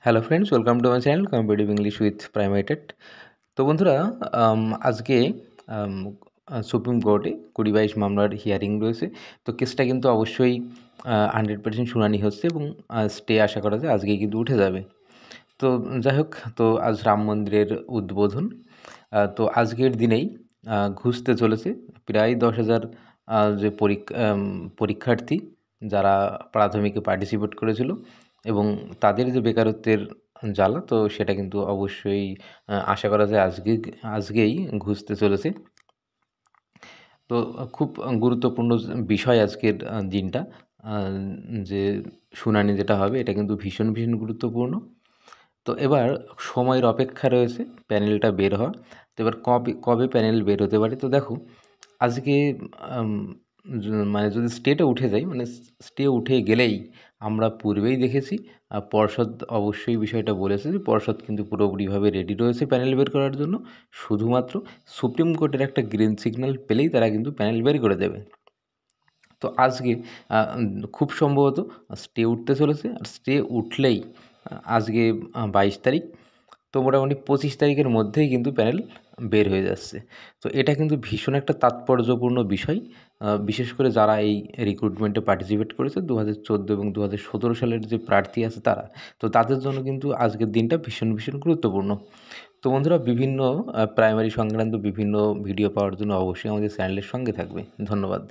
Hello friends, welcome to my channel competitive English with Primated. তো বন্ধুরা, আজকে supreme কোর্টে ২০-২২ মামলার হিয়ারিং রয়েছে। তো কেসটা কিন্তু অবশ্যই 100% শুনানি হচ্ছে এবং স্টে আশা করা যায় আজকেই কিন্তু উঠে যাবে। তো যাই হোক, তো আজ রাম মন্দিরের উদ্বোধন। তো আজকের দিনেই ঘুষতে চলেছে প্রায় ১০,০০০ যে পরীক্ষার্থী যারা প্রাথমিকে পার্টিসিপেট করেছিল এবং তাদের যে বেকারত্বের জ্বালা, তো সেটা কিন্তু অবশ্যই আশা করা যায় আজকেই ঘুচতে চলেছে। তো খুব গুরুত্বপূর্ণ বিষয় আজকের দিনটা। আ যে শুনানি যেটা হবে এটা কিন্তু ভীষণ গুরুত্বপূর্ণ। তো এবার সময়ের অপেক্ষা রয়েছে প্যানেলটা বের হওয়া। তো এবার কবে কবে প্যানেল বের হতে পারে? তো দেখো, আজকে আম য মানে যদি স্টেটা উঠে যায়, মানে স্টে উঠে গেলেই আমরা পূর্বেই দেখেছি পর্ষদ অবশ্যই বিষয়টা বলেছে যে পর্ষদ কিন্তু পুরোপুরিভাবে রেডি রয়েছে প্যানেল বের করার জন্য। শুধুমাত্র সুপ্রিম কোর্টের একটা গ্রিন সিগন্যাল পেলেই তারা কিন্তু প্যানেল বের করে দেবে। তো আজকে খুব সম্ভবত স্টে উঠতে চলেছে। আর স্টে উঠলেই আজকে ২২ তারিখ, তো মোটামুটি ২৫ তারিখের মধ্যেই কিন্তু প্যানেল বের হয়ে যাচ্ছে। তো এটা কিন্তু ভীষণ একটা তাৎপর্যপূর্ণ বিষয়। বিশেষ করে যারা এই রিক্রুটমেন্টে পার্টিসিপেট করেছে ২০১৪ এবং ২০১৭ সালের যে প্রার্থী আছে তারা। তো তাদের জন্য কিন্তু আজকের দিনটা ভীষণ গুরুত্বপূর্ণ। তো বন্ধুরা, বিভিন্ন প্রাইমারি সংক্রান্ত বিভিন্ন ভিডিও পাওয়ার জন্য অবশ্যই আমাদের চ্যানেলের সঙ্গে থাকবে। ধন্যবাদ।